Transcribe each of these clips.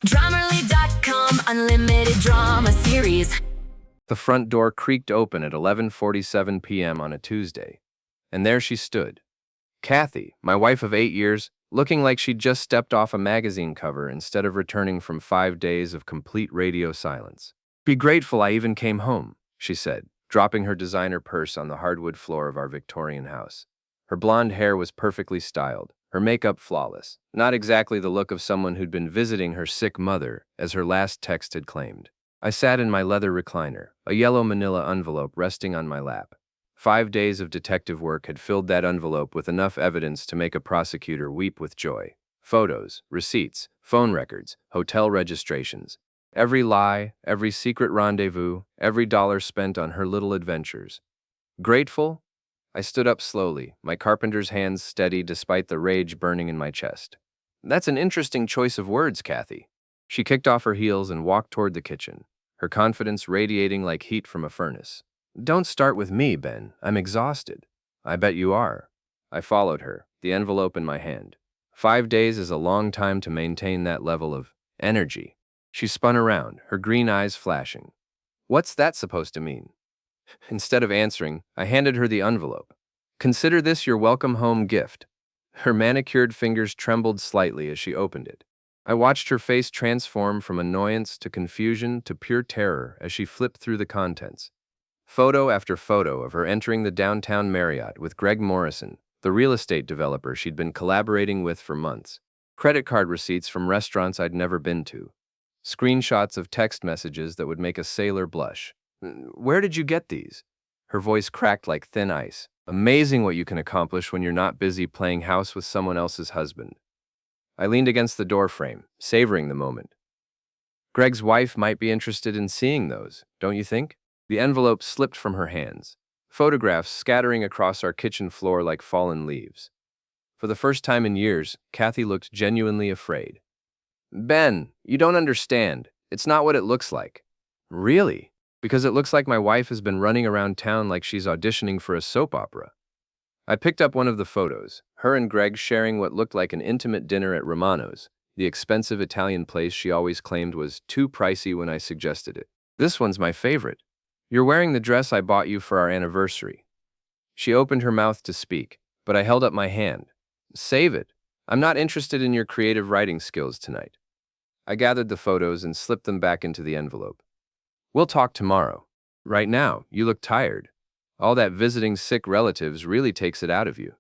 Drummerly.com Unlimited Drama Series. The front door creaked open at 11:47 p.m. on a Tuesday, and there she stood. Kathy, my wife of 8 years, looking like she'd just stepped off a magazine cover instead of returning from 5 days of complete radio silence. "Be grateful I even came home," she said, dropping her designer purse on the hardwood floor of our Victorian house. Her blonde hair was perfectly styled, her makeup flawless, not exactly the look of someone who'd been visiting her sick mother, as her last text had claimed. I sat in my leather recliner, a yellow manila envelope resting on my lap. 5 days of detective work had filled that envelope with enough evidence to make a prosecutor weep with joy. Photos, receipts, phone records, hotel registrations. Every lie, every secret rendezvous, every dollar spent on her little adventures. Grateful? I stood up slowly, my carpenter's hands steady despite the rage burning in my chest. "That's an interesting choice of words, Kathy." She kicked off her heels and walked toward the kitchen, her confidence radiating like heat from a furnace. "Don't start with me, Ben. I'm exhausted." "I bet you are." I followed her, the envelope in my hand. 5 days is a long time to maintain that level of energy. She spun around, her green eyes flashing. "What's that supposed to mean?" Instead of answering, I handed her the envelope. "Consider this your welcome home gift." Her manicured fingers trembled slightly as she opened it. I watched her face transform from annoyance to confusion to pure terror as she flipped through the contents. Photo after photo of her entering the downtown Marriott with Greg Morrison, the real estate developer she'd been collaborating with for months. Credit card receipts from restaurants I'd never been to. Screenshots of text messages that would make a sailor blush. "Where did you get these?" Her voice cracked like thin ice. "Amazing what you can accomplish when you're not busy playing house with someone else's husband." I leaned against the doorframe, savoring the moment. "Greg's wife might be interested in seeing those, don't you think?" The envelope slipped from her hands, photographs scattering across our kitchen floor like fallen leaves. For the first time in years, Kathy looked genuinely afraid. "Ben, you don't understand. It's not what it looks like." "Really?" "Because it looks like my wife has been running around town like she's auditioning for a soap opera." I picked up one of the photos, her and Greg sharing what looked like an intimate dinner at Romano's, the expensive Italian place she always claimed was too pricey when I suggested it. "This one's my favorite. You're wearing the dress I bought you for our anniversary." She opened her mouth to speak, but I held up my hand. "Save it. I'm not interested in your creative writing skills tonight." I gathered the photos and slipped them back into the envelope. "We'll talk tomorrow. Right now, you look tired. All that visiting sick relatives really takes it out of you."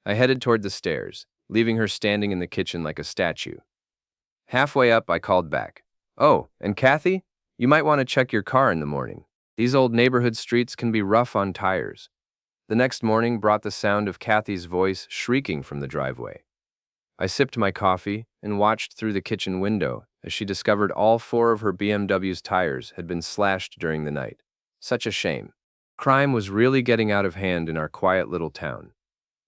I headed toward the stairs, leaving her standing in the kitchen like a statue. Halfway up, I called back. "Oh, and Kathy, you might want to check your car in the morning. These old neighborhood streets can be rough on tires." The next morning brought the sound of Kathy's voice shrieking from the driveway. I sipped my coffee and watched through the kitchen window as she discovered all 4 of her BMW's tires had been slashed during the night. Such a shame. Crime was really getting out of hand in our quiet little town.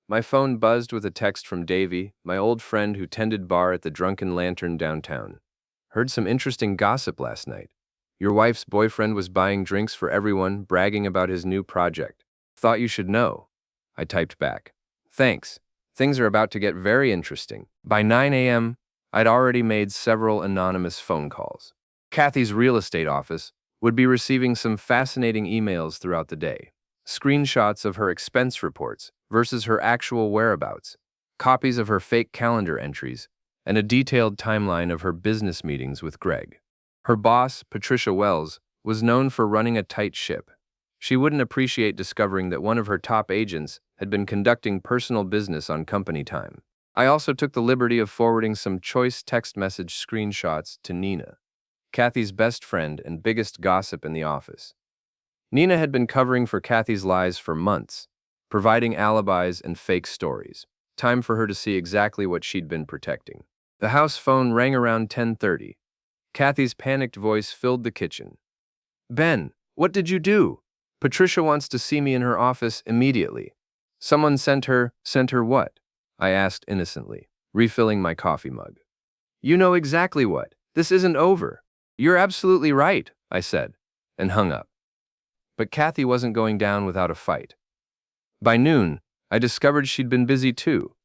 My phone buzzed with a text from Davy, my old friend who tended bar at the Drunken Lantern downtown. "Heard some interesting gossip last night. Your wife's boyfriend was buying drinks for everyone, bragging about his new project. Thought you should know." I typed back. "Thanks. Things are about to get very interesting." By 9 a.m., I'd already made several anonymous phone calls. Kathy's real estate office would be receiving some fascinating emails throughout the day. Screenshots of her expense reports versus her actual whereabouts, copies of her fake calendar entries, and a detailed timeline of her business meetings with Greg. Her boss, Patricia Wells, was known for running a tight ship. She wouldn't appreciate discovering that one of her top agents had been conducting personal business on company time. I also took the liberty of forwarding some choice text message screenshots to Nina, Kathy's best friend and biggest gossip in the office. Nina had been covering for Kathy's lies for months, providing alibis and fake stories. Time for her to see exactly what she'd been protecting. The house phone rang around 10:30. Kathy's panicked voice filled the kitchen. "Ben, what did you do? Patricia wants to see me in her office immediately." "Someone sent her what?" I asked innocently, refilling my coffee mug. "You know exactly what. This isn't over." "You're absolutely right," I said, and hung up. But Kathy wasn't going down without a fight. By noon, I discovered she'd been busy too.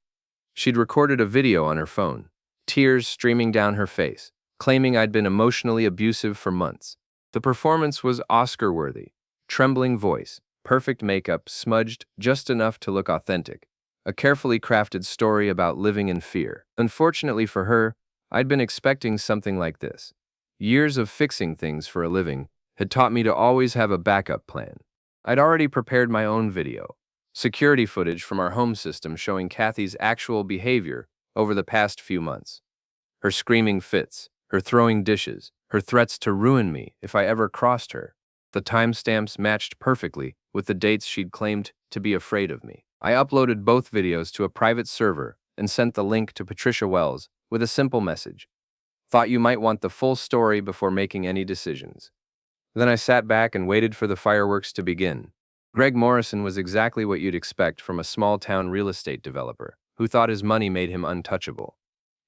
She'd recorded a video on her phone, tears streaming down her face, claiming I'd been emotionally abusive for months. The performance was Oscar-worthy. Trembling voice, perfect makeup, smudged just enough to look authentic. A carefully crafted story about living in fear. Unfortunately for her, I'd been expecting something like this. Years of fixing things for a living had taught me to always have a backup plan. I'd already prepared my own video. Security footage from our home system showing Kathy's actual behavior over the past few months. Her screaming fits, her throwing dishes, her threats to ruin me if I ever crossed her. The timestamps matched perfectly with the dates she'd claimed to be afraid of me. I uploaded both videos to a private server and sent the link to Patricia Wells with a simple message. Thought you might want the full story before making any decisions. Then I sat back and waited for the fireworks to begin. Greg Morrison was exactly what you'd expect from a small-town real estate developer who thought his money made him untouchable.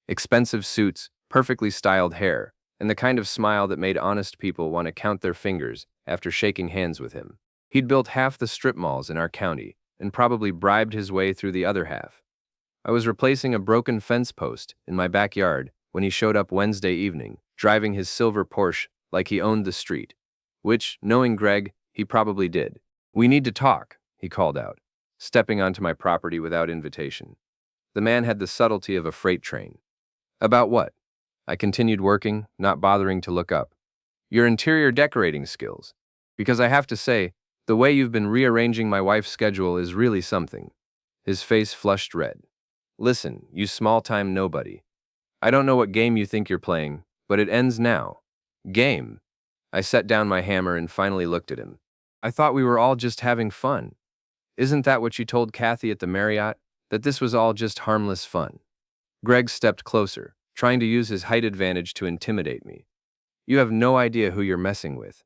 Expensive suits, perfectly styled hair, and the kind of smile that made honest people want to count their fingers after shaking hands with him. He'd built half the strip malls in our county and probably bribed his way through the other half. I was replacing a broken fence post in my backyard when he showed up Wednesday evening, driving his silver Porsche like he owned the street. Which, knowing Greg, he probably did. "We need to talk," he called out, stepping onto my property without invitation. The man had the subtlety of a freight train. "About what?" I continued working, not bothering to look up. "Your interior decorating skills. Because I have to say, the way you've been rearranging my wife's schedule is really something." His face flushed red. "Listen, you small-time nobody. I don't know what game you think you're playing, but it ends now." "Game?" I set down my hammer and finally looked at him. "I thought we were all just having fun. Isn't that what you told Kathy at the Marriott? That this was all just harmless fun?" Greg stepped closer, trying to use his height advantage to intimidate me. "You have no idea who you're messing with."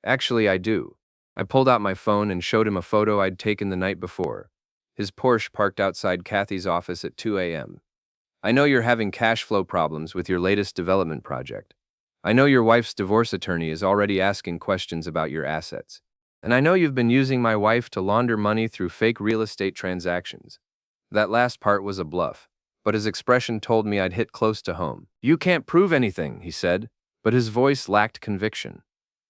"Actually, I do." I pulled out my phone and showed him a photo I'd taken the night before. His Porsche parked outside Kathy's office at 2 a.m. "I know you're having cash flow problems with your latest development project. I know your wife's divorce attorney is already asking questions about your assets. And I know you've been using my wife to launder money through fake real estate transactions." That last part was a bluff, but his expression told me I'd hit close to home. "You can't prove anything," he said, but his voice lacked conviction.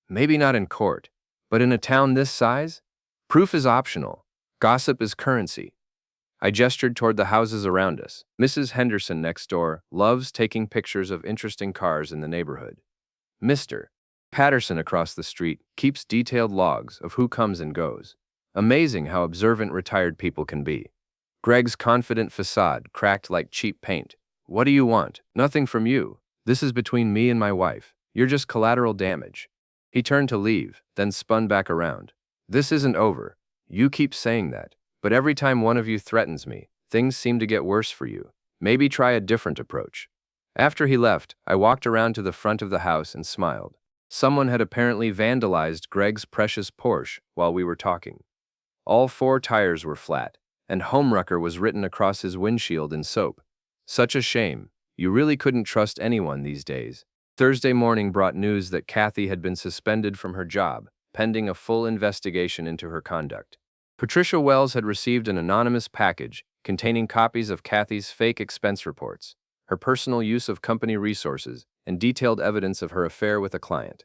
"Maybe not in court, but in a town this size? Proof is optional. Gossip is currency." I gestured toward the houses around us. "Mrs. Henderson next door loves taking pictures of interesting cars in the neighborhood. Mr. Patterson across the street keeps detailed logs of who comes and goes. Amazing how observant retired people can be." Greg's confident facade cracked like cheap paint. "What do you want?" "Nothing from you. This is between me and my wife. You're just collateral damage." He turned to leave, then spun back around. "This isn't over. You keep saying that, but every time one of you threatens me, things seem to get worse for you. Maybe try a different approach." After he left, I walked around to the front of the house and smiled. Someone had apparently vandalized Greg's precious Porsche while we were talking. All 4 tires were flat, and Homewrecker was written across his windshield in soap. Such a shame. You really couldn't trust anyone these days. Thursday morning brought news that Kathy had been suspended from her job, pending a full investigation into her conduct. Patricia Wells had received an anonymous package containing copies of Kathy's fake expense reports, her personal use of company resources, and detailed evidence of her affair with a client.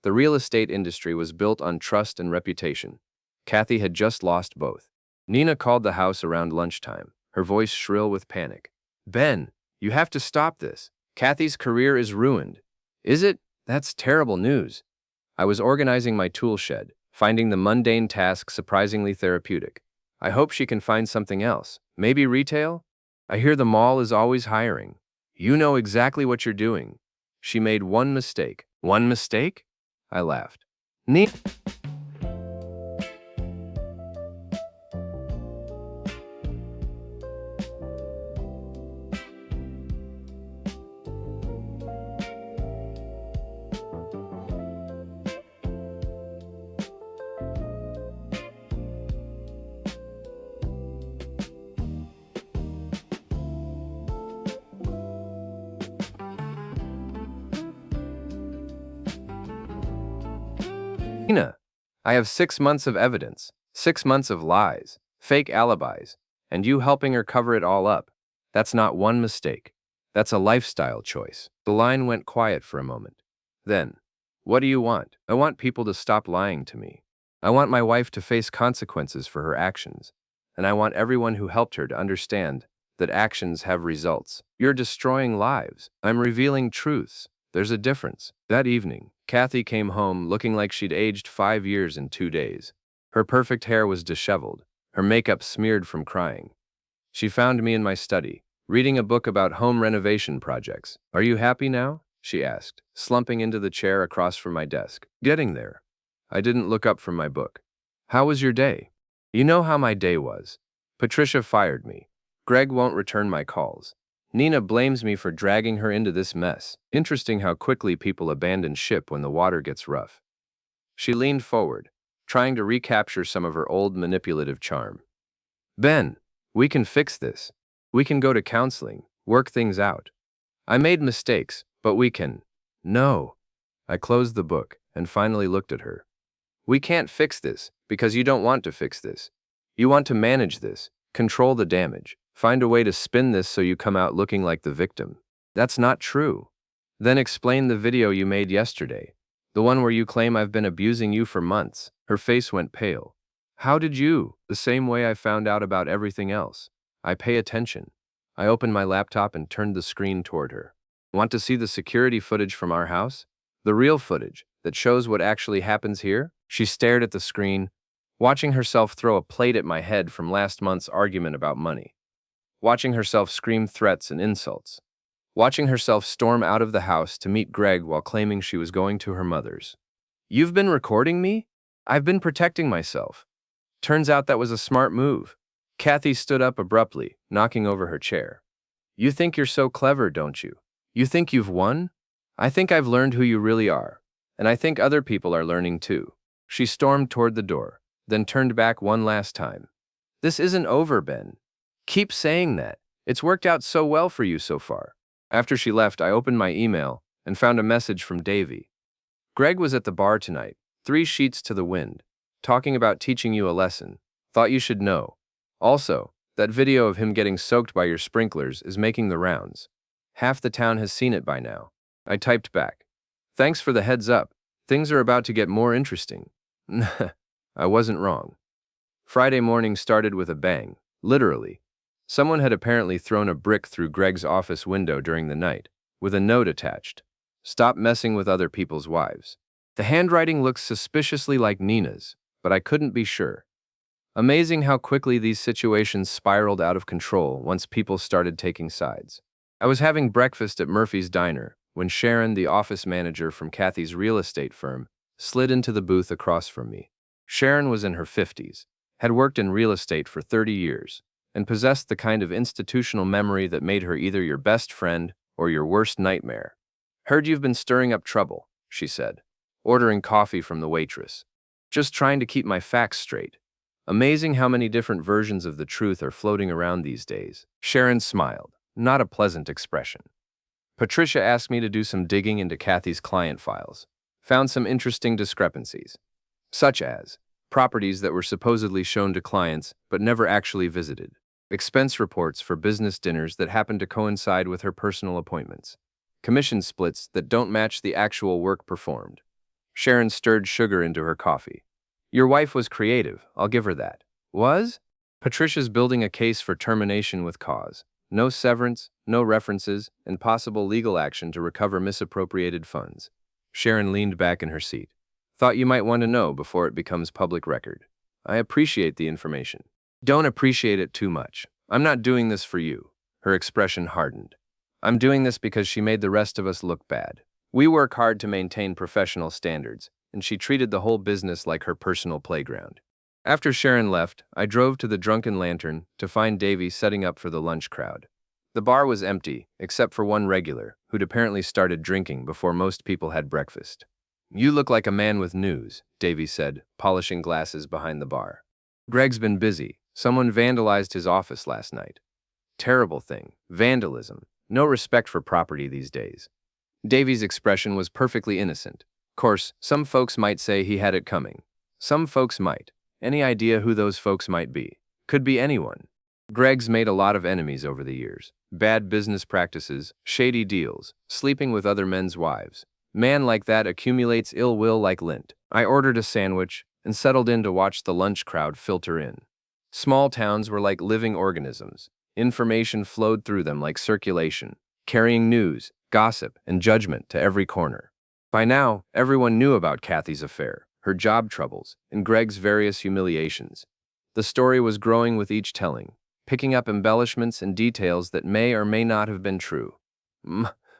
The real estate industry was built on trust and reputation. Kathy had just lost both. Nina called the house around lunchtime, her voice shrill with panic. "Ben, you have to stop this. Kathy's career is ruined." "Is it? That's terrible news." I was organizing my tool shed, finding the mundane task surprisingly therapeutic. "I hope she can find something else. Maybe retail? I hear the mall is always hiring. You know exactly what you're doing." She made one mistake. "One mistake?" I laughed. "Nina." I have 6 months of evidence, 6 months of lies, fake alibis, and you helping her cover it all up. That's not one mistake. That's a lifestyle choice. The line went quiet for a moment. Then, what do you want? I want people to stop lying to me. I want my wife to face consequences for her actions. And I want everyone who helped her to understand that actions have results. You're destroying lives. I'm revealing truths. There's a difference. That evening, Kathy came home looking like she'd aged 5 years in 2 days. Her perfect hair was disheveled, her makeup smeared from crying. She found me in my study, reading a book about home renovation projects. Are you happy now? She asked, slumping into the chair across from my desk. Getting there. I didn't look up from my book. How was your day? You know how my day was. Patricia fired me. Greg won't return my calls. Nina blames me for dragging her into this mess. Interesting how quickly people abandon ship when the water gets rough. She leaned forward, trying to recapture some of her old manipulative charm. Ben, we can fix this. We can go to counseling, work things out. I made mistakes, but we can. No. I closed the book and finally looked at her. We can't fix this because you don't want to fix this. You want to manage this, control the damage, find a way to spin this so you come out looking like the victim. That's not true. Then explain the video you made yesterday, the one where you claim I've been abusing you for months. Her face went pale. How did you? The same way I found out about everything else. I pay attention. I opened my laptop and turned the screen toward her. Want to see the security footage from our house? The real footage that shows what actually happens here? She stared at the screen, watching herself throw a plate at my head from last month's argument about money. Watching herself scream threats and insults. Watching herself storm out of the house to meet Greg while claiming she was going to her mother's. You've been recording me? I've been protecting myself. Turns out that was a smart move. Kathy stood up abruptly, knocking over her chair. You think you're so clever, don't you? You think you've won? I think I've learned who you really are, and I think other people are learning too. She stormed toward the door, then turned back one last time. This isn't over, Ben. Keep saying that. It's worked out so well for you so far. After she left, I opened my email and found a message from Davy. Greg was at the bar tonight, 3 sheets to the wind, talking about teaching you a lesson. Thought you should know. Also, that video of him getting soaked by your sprinklers is making the rounds. Half the town has seen it by now. I typed back. Thanks for the heads up. Things are about to get more interesting. I wasn't wrong. Friday morning started with a bang, literally. Someone had apparently thrown a brick through Greg's office window during the night, with a note attached. Stop messing with other people's wives. The handwriting looked suspiciously like Nina's, but I couldn't be sure. Amazing how quickly these situations spiraled out of control once people started taking sides. I was having breakfast at Murphy's Diner when Sharon, the office manager from Kathy's real estate firm, slid into the booth across from me. Sharon was in her 50s, had worked in real estate for 30 years, and possessed the kind of institutional memory that made her either your best friend or your worst nightmare. Heard you've been stirring up trouble, she said, ordering coffee from the waitress. Just trying to keep my facts straight. Amazing how many different versions of the truth are floating around these days. Sharon smiled, not a pleasant expression. Patricia asked me to do some digging into Kathy's client files. Found some interesting discrepancies, such as properties that were supposedly shown to clients but never actually visited, expense reports for business dinners that happened to coincide with her personal appointments, commission splits that don't match the actual work performed. Sharon stirred sugar into her coffee. Your wife was creative, I'll give her that. Was? Patricia's building a case for termination with cause. No severance, no references, and possible legal action to recover misappropriated funds. Sharon leaned back in her seat. Thought you might want to know before it becomes public record. I appreciate the information. Don't appreciate it too much. I'm not doing this for you. Her expression hardened. I'm doing this because she made the rest of us look bad. We work hard to maintain professional standards, and she treated the whole business like her personal playground. After Sharon left, I drove to the Drunken Lantern to find Davy setting up for the lunch crowd. The bar was empty, except for one regular, who'd apparently started drinking before most people had breakfast. You look like a man with news, Davy said, polishing glasses behind the bar. Greg's been busy. Someone vandalized his office last night. Terrible thing. Vandalism. No respect for property these days. Davy's expression was perfectly innocent. Course, some folks might say he had it coming. Some folks might. Any idea who those folks might be? Could be anyone. Greg's made a lot of enemies over the years. Bad business practices, shady deals, sleeping with other men's wives. Man like that accumulates ill will like lint. I ordered a sandwich and settled in to watch the lunch crowd filter in. Small towns were like living organisms. Information flowed through them like circulation, carrying news, gossip, and judgment to every corner. By now, everyone knew about Kathy's affair, her job troubles, and Greg's various humiliations. The story was growing with each telling, picking up embellishments and details that may or may not have been true.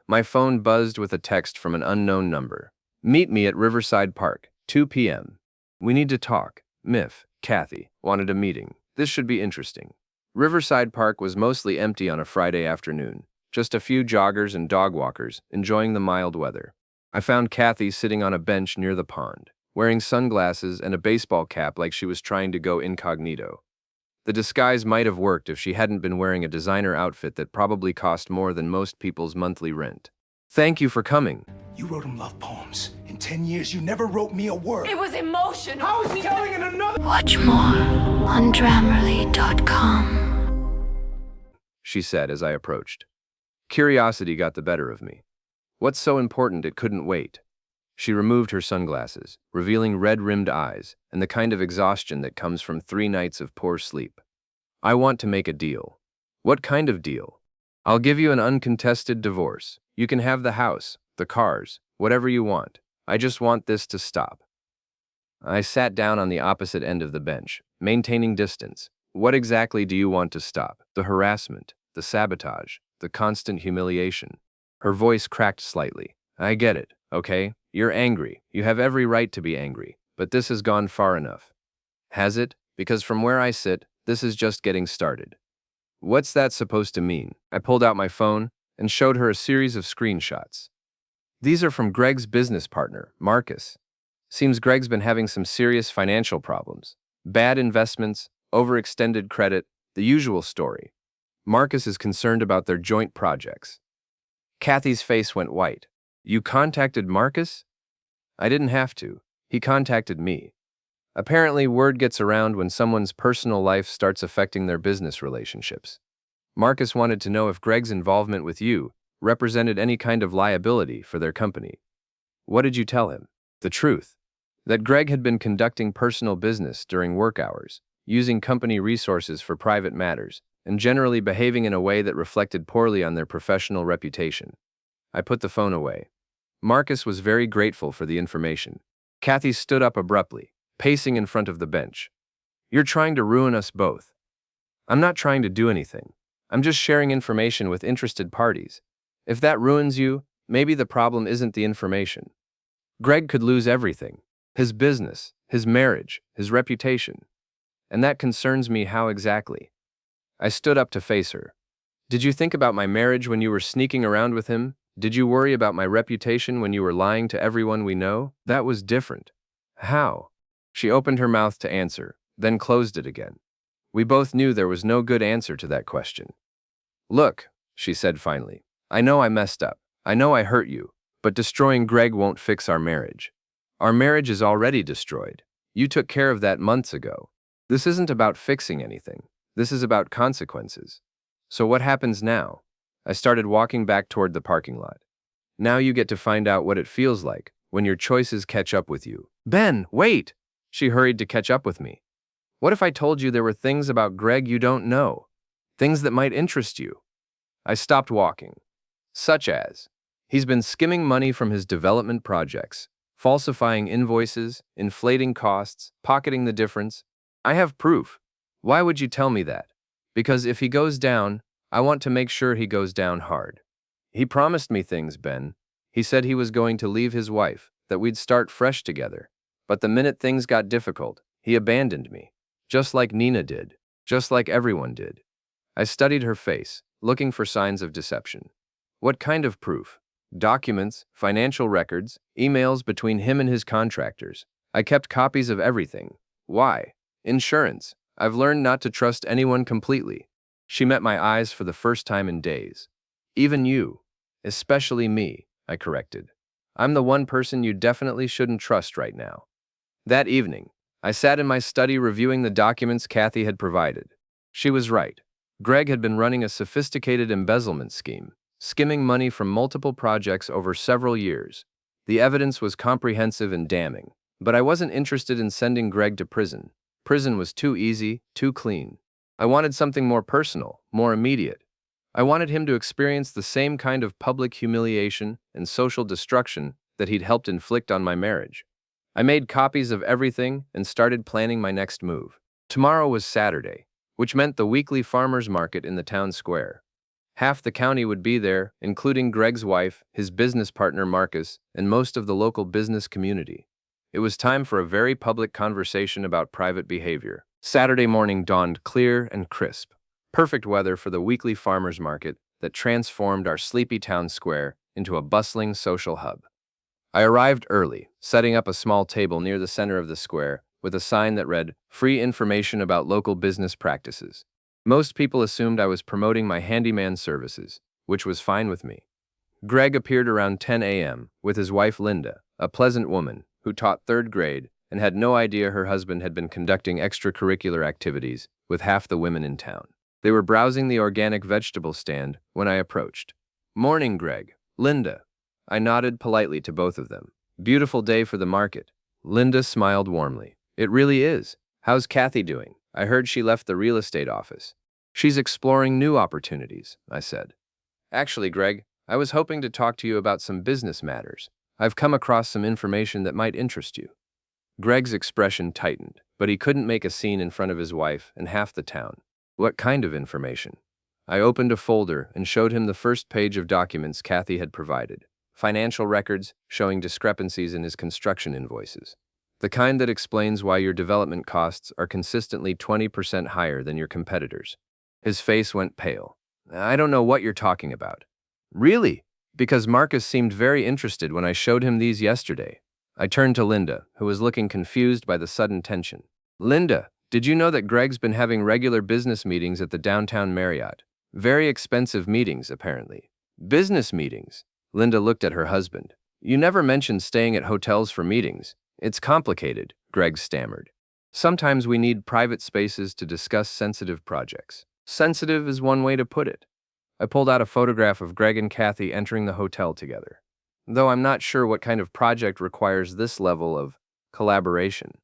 My phone buzzed with a text from an unknown number. Meet me at Riverside Park, 2 p.m. We need to talk. Miff, Kathy, wanted a meeting. This should be interesting. Riverside Park was mostly empty on a Friday afternoon, just a few joggers and dog walkers enjoying the mild weather. I found Kathy sitting on a bench near the pond, wearing sunglasses and a baseball cap like she was trying to go incognito. The disguise might have worked if she hadn't been wearing a designer outfit that probably cost more than most people's monthly rent. Thank you for coming. You wrote him love poems. In 10 years, you never wrote me a word. It was emotional. How is he telling in another? Watch more on Grammarly.com. She said as I approached. Curiosity got the better of me. What's so important it couldn't wait? She removed her sunglasses, revealing red-rimmed eyes and the kind of exhaustion that comes from 3 nights of poor sleep. I want to make a deal. What kind of deal? I'll give you an uncontested divorce. You can have the house, the cars, whatever you want. I just want this to stop. I sat down on the opposite end of the bench, maintaining distance. What exactly do you want to stop? The harassment, the sabotage, the constant humiliation. Her voice cracked slightly. I get it, okay? You're angry. You have every right to be angry. But this has gone far enough. Has it? Because from where I sit, this is just getting started. What's that supposed to mean? I pulled out my phone and showed her a series of screenshots. These are from Greg's business partner, Marcus. Seems Greg's been having some serious financial problems. Bad investments, overextended credit, the usual story. Marcus is concerned about their joint projects. Kathy's face went white. You contacted Marcus? I didn't have to. He contacted me. Apparently, word gets around when someone's personal life starts affecting their business relationships. Marcus wanted to know if Greg's involvement with you represented any kind of liability for their company. What did you tell him? The truth. That Greg had been conducting personal business during work hours, using company resources for private matters, and generally behaving in a way that reflected poorly on their professional reputation. I put the phone away. Marcus was very grateful for the information. Kathy stood up abruptly, pacing in front of the bench. You're trying to ruin us both. I'm not trying to do anything. I'm just sharing information with interested parties. If that ruins you, maybe the problem isn't the information. Greg could lose everything. His business, his marriage, his reputation. And that concerns me. How exactly? I stood up to face her. Did you think about my marriage when you were sneaking around with him? Did you worry about my reputation when you were lying to everyone we know? That was different. How? She opened her mouth to answer, then closed it again. We both knew there was no good answer to that question. Look, she said finally, I know I messed up. I know I hurt you, but destroying Greg won't fix our marriage. Our marriage is already destroyed. You took care of that months ago. This isn't about fixing anything. This is about consequences. So what happens now? I started walking back toward the parking lot. Now you get to find out what it feels like when your choices catch up with you. Ben, wait! She hurried to catch up with me. What if I told you there were things about Greg you don't know? Things that might interest you. I stopped walking. Such as, he's been skimming money from his development projects, falsifying invoices, inflating costs, pocketing the difference. I have proof. Why would you tell me that? Because if he goes down, I want to make sure he goes down hard. He promised me things, Ben. He said he was going to leave his wife, that we'd start fresh together. But the minute things got difficult, he abandoned me. Just like Nina did. Just like everyone did. I studied her face, looking for signs of deception. What kind of proof? Documents, financial records, emails between him and his contractors. I kept copies of everything. Why? Insurance. I've learned not to trust anyone completely. She met my eyes for the first time in days. Even you. Especially me, I corrected. I'm the one person you definitely shouldn't trust right now. That evening, I sat in my study reviewing the documents Kathy had provided. She was right. Greg had been running a sophisticated embezzlement scheme, skimming money from multiple projects over several years. The evidence was comprehensive and damning, but I wasn't interested in sending Greg to prison. Prison was too easy, too clean. I wanted something more personal, more immediate. I wanted him to experience the same kind of public humiliation and social destruction that he'd helped inflict on my marriage. I made copies of everything and started planning my next move. Tomorrow was Saturday, which meant the weekly farmers market in the town square. Half the county would be there, including Greg's wife, his business partner Marcus, and most of the local business community. It was time for a very public conversation about private behavior. Saturday morning dawned clear and crisp. Perfect weather for the weekly farmers market that transformed our sleepy town square into a bustling social hub. I arrived early, setting up a small table near the center of the square with a sign that read, "Free information about local business practices." Most people assumed I was promoting my handyman services, which was fine with me. Greg appeared around 10 a.m. with his wife Linda, a pleasant woman who taught third grade and had no idea her husband had been conducting extracurricular activities with half the women in town. They were browsing the organic vegetable stand when I approached. "Morning, Greg. Linda." I nodded politely to both of them. "Beautiful day for the market." Linda smiled warmly. "It really is. How's Kathy doing? I heard she left the real estate office." "She's exploring new opportunities," I said. "Actually, Greg, I was hoping to talk to you about some business matters. I've come across some information that might interest you." Greg's expression tightened, but he couldn't make a scene in front of his wife and half the town. "What kind of information?" I opened a folder and showed him the first page of documents Kathy had provided. Financial records showing discrepancies in his construction invoices. The kind that explains why your development costs are consistently 20% higher than your competitors. His face went pale. "I don't know what you're talking about." "Really?" Because Marcus seemed very interested when I showed him these yesterday. I turned to Linda, who was looking confused by the sudden tension. "Linda, did you know that Greg's been having regular business meetings at the downtown Marriott? Very expensive meetings, apparently." "Business meetings?" Linda looked at her husband. "You never mentioned staying at hotels for meetings." "It's complicated," Greg stammered. "Sometimes we need private spaces to discuss sensitive projects." Sensitive is one way to put it. I pulled out a photograph of Greg and Kathy entering the hotel together. Though I'm not sure what kind of project requires this level of collaboration.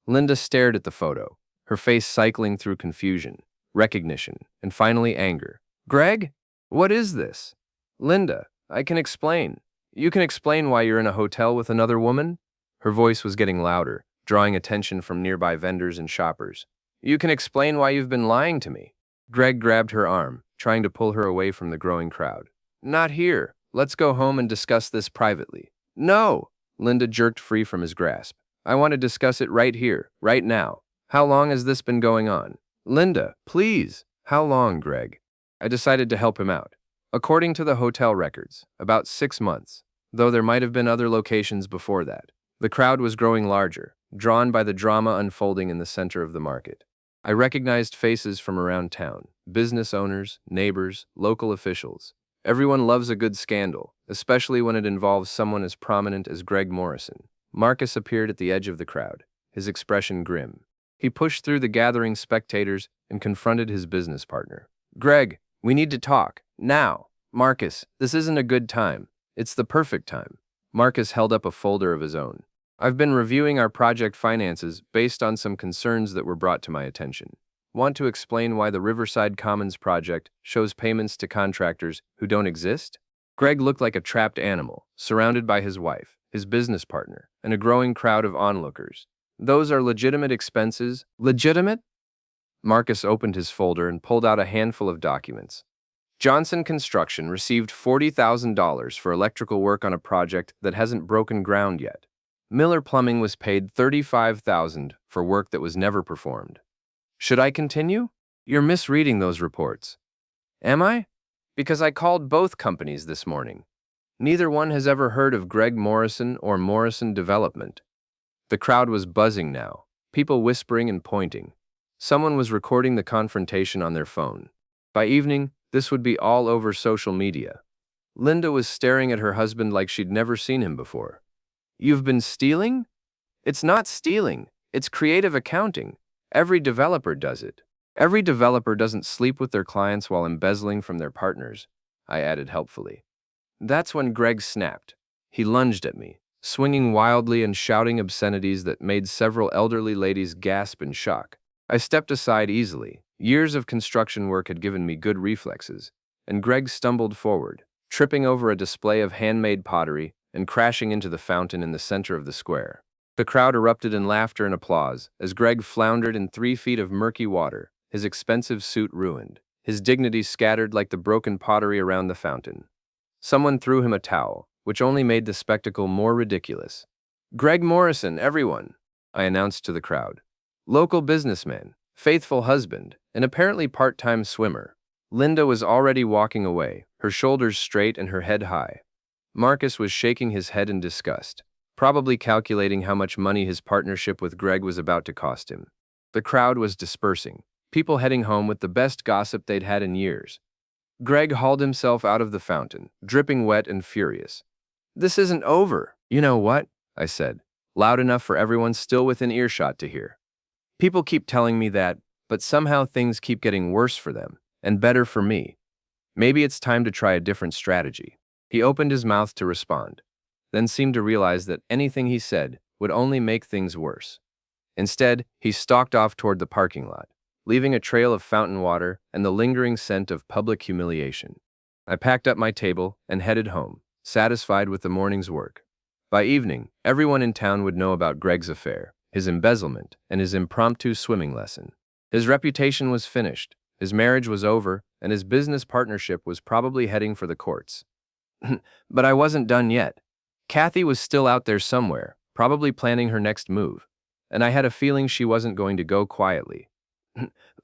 Linda stared at the photo, her face cycling through confusion, recognition, and finally anger. "Greg? What is this?" "Linda, I can explain. You can explain why you're in a hotel with another woman?" Her voice was getting louder, drawing attention from nearby vendors and shoppers. "You can explain why you've been lying to me." Greg grabbed her arm, trying to pull her away from the growing crowd. "Not here. Let's go home and discuss this privately." "No!" Linda jerked free from his grasp. "I want to discuss it right here, right now. How long has this been going on?" "Linda, please." "How long, Greg?" I decided to help him out. According to the hotel records, about 6 months, though there might have been other locations before that. The crowd was growing larger, drawn by the drama unfolding in the center of the market. I recognized faces from around town, business owners, neighbors, local officials. Everyone loves a good scandal, especially when it involves someone as prominent as Greg Morrison. Marcus appeared at the edge of the crowd, his expression grim. He pushed through the gathering spectators and confronted his business partner. "Greg, we need to talk. Now." "Marcus, this isn't a good time. It's the perfect time." Marcus held up a folder of his own. "I've been reviewing our project finances based on some concerns that were brought to my attention. Want to explain why the Riverside Commons project shows payments to contractors who don't exist?" Greg looked like a trapped animal, surrounded by his wife, his business partner, and a growing crowd of onlookers. "Those are legitimate expenses." "Legitimate?" Marcus opened his folder and pulled out a handful of documents. Johnson Construction received $40,000 for electrical work on a project that hasn't broken ground yet. Miller Plumbing was paid $35,000 for work that was never performed. Should I continue? You're misreading those reports. Am I? Because I called both companies this morning. Neither one has ever heard of Greg Morrison or Morrison Development. The crowd was buzzing now, people whispering and pointing. Someone was recording the confrontation on their phone. By evening, this would be all over social media. Linda was staring at her husband like she'd never seen him before. "You've been stealing?" "It's not stealing. It's creative accounting. Every developer does it." Every developer doesn't sleep with their clients while embezzling from their partners, I added helpfully. That's when Greg snapped. He lunged at me, swinging wildly and shouting obscenities that made several elderly ladies gasp in shock. I stepped aside easily. Years of construction work had given me good reflexes, and Greg stumbled forward, tripping over a display of handmade pottery and crashing into the fountain in the center of the square. The crowd erupted in laughter and applause as Greg floundered in 3 feet of murky water, his expensive suit ruined, his dignity scattered like the broken pottery around the fountain. Someone threw him a towel, which only made the spectacle more ridiculous. "Greg Morrison, everyone," I announced to the crowd. "Local businessman, faithful husband, and apparently part-time swimmer." Linda was already walking away, her shoulders straight and her head high. Marcus was shaking his head in disgust, probably calculating how much money his partnership with Greg was about to cost him. The crowd was dispersing, people heading home with the best gossip they'd had in years. Greg hauled himself out of the fountain, dripping wet and furious. "This isn't over." "You know what?" I said, loud enough for everyone still within earshot to hear. "People keep telling me that, but somehow things keep getting worse for them, and better for me. Maybe it's time to try a different strategy." He opened his mouth to respond, then seemed to realize that anything he said would only make things worse. Instead, he stalked off toward the parking lot, leaving a trail of fountain water and the lingering scent of public humiliation. I packed up my table and headed home, satisfied with the morning's work. By evening, everyone in town would know about Greg's affair, his embezzlement, and his impromptu swimming lesson. His reputation was finished, his marriage was over, and his business partnership was probably heading for the courts. But I wasn't done yet. Kathy was still out there somewhere, probably planning her next move, and I had a feeling she wasn't going to go quietly.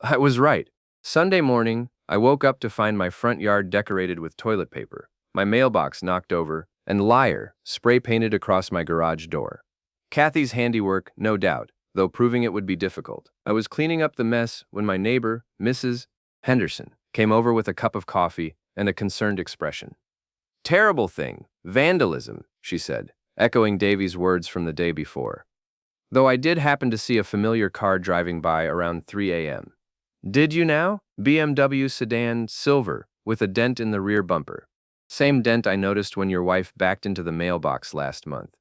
I was right. Sunday morning, I woke up to find my front yard decorated with toilet paper, my mailbox knocked over, and "Liar" spray-painted across my garage door. Kathy's handiwork, no doubt, though proving it would be difficult. I was cleaning up the mess when my neighbor, Mrs. Henderson, came over with a cup of coffee and a concerned expression. "Terrible thing, vandalism," she said, echoing Davy's words from the day before. Though I did happen to see a familiar car driving by around 3 a.m. "Did you now?" BMW sedan, silver, with a dent in the rear bumper. Same dent I noticed when your wife backed into the mailbox last month.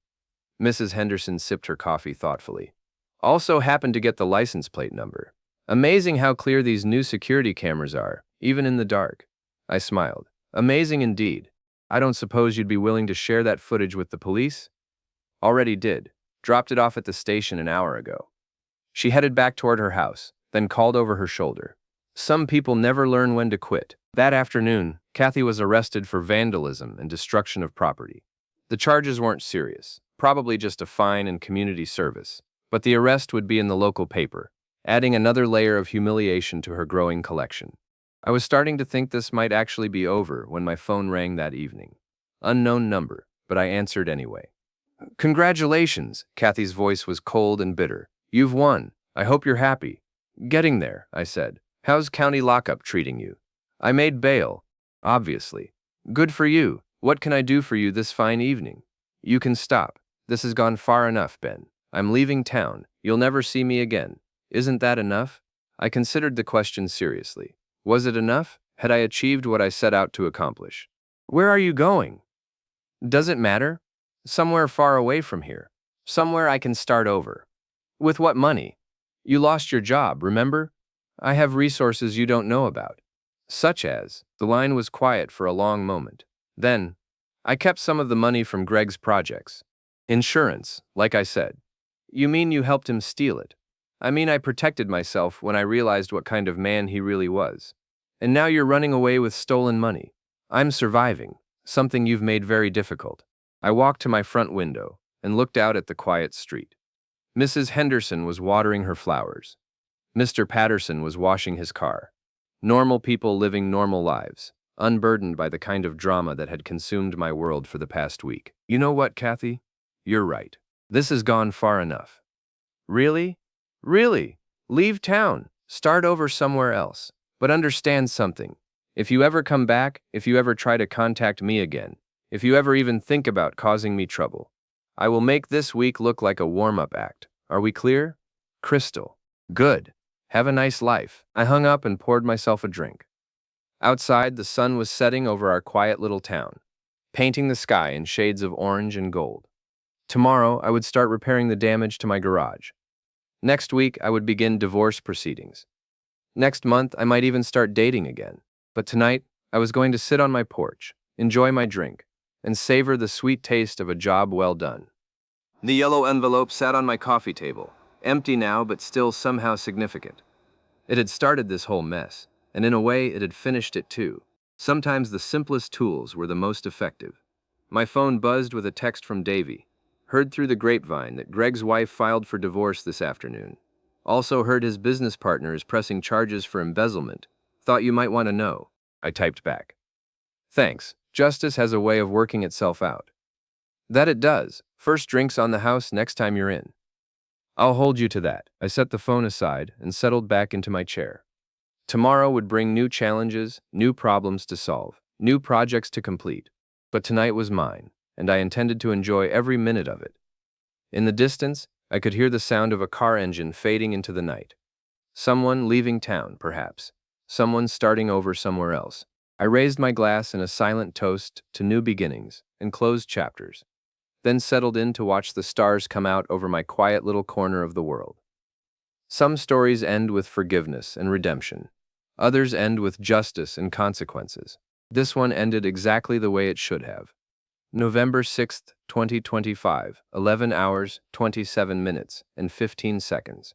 Mrs. Henderson sipped her coffee thoughtfully. Also happened to get the license plate number. "Amazing how clear these new security cameras are, even in the dark." I smiled. "Amazing indeed. I don't suppose you'd be willing to share that footage with the police?" "Already did. Dropped it off at the station an hour ago." She headed back toward her house, then called over her shoulder. Some people never learn when to quit. That afternoon, Kathy was arrested for vandalism and destruction of property. The charges weren't serious, probably just a fine and community service, but the arrest would be in the local paper, adding another layer of humiliation to her growing collection. I was starting to think this might actually be over when my phone rang that evening. Unknown number, but I answered anyway. "Congratulations," Kathy's voice was cold and bitter. "You've won. I hope you're happy." "Getting there," I said. "How's county lockup treating you?" "I made bail." "Obviously." "Good for you. What can I do for you this fine evening?" "You can stop. This has gone far enough, Ben. I'm leaving town. You'll never see me again." "Isn't that enough?" I considered the question seriously. Was it enough? Had I achieved what I set out to accomplish? "Where are you going?" "Does it matter?" "Somewhere far away from here. Somewhere I can start over." "With what money?" "You lost your job, remember? I have resources you don't know about." "Such as?" The line was quiet for a long moment. Then, "I kept some of the money from Greg's projects." "Insurance, like I said." "You mean you helped him steal it?" "I mean I protected myself when I realized what kind of man he really was." "And now you're running away with stolen money." "I'm surviving, something you've made very difficult." I walked to my front window and looked out at the quiet street. Mrs. Henderson was watering her flowers. Mr. Patterson was washing his car. Normal people living normal lives, unburdened by the kind of drama that had consumed my world for the past week. "You know what, Kathy? You're right. This has gone far enough." "Really? Really? Leave town. Start over somewhere else. But understand something. If you ever come back, if you ever try to contact me again, if you ever even think about causing me trouble, I will make this week look like a warm-up act. Are we clear?" "Crystal." "Good. Have a nice life. I hung up and poured myself a drink. Outside, the sun was setting over our quiet little town, painting the sky in shades of orange and gold. Tomorrow, I would start repairing the damage to my garage. Next week, I would begin divorce proceedings. Next month, I might even start dating again. But tonight, I was going to sit on my porch, enjoy my drink, and savor the sweet taste of a job well done. The yellow envelope sat on my coffee table, empty now but still somehow significant. It had started this whole mess, and in a way it had finished it too. Sometimes the simplest tools were the most effective. My phone buzzed with a text from Davy. Heard through the grapevine that Greg's wife filed for divorce this afternoon. Also heard his business partner is pressing charges for embezzlement. Thought you might want to know. I typed back. Thanks. Justice has a way of working itself out. That it does. First drinks on the house next time you're in. I'll hold you to that. I set the phone aside and settled back into my chair. Tomorrow would bring new challenges, new problems to solve, new projects to complete. But tonight was mine, and I intended to enjoy every minute of it. In the distance, I could hear the sound of a car engine fading into the night. Someone leaving town, perhaps. Someone starting over somewhere else. I raised my glass in a silent toast to new beginnings and closed chapters, then settled in to watch the stars come out over my quiet little corner of the world. Some stories end with forgiveness and redemption. Others end with justice and consequences. This one ended exactly the way it should have. November 6th, 2025, 11 hours, 27 minutes, and 15 seconds.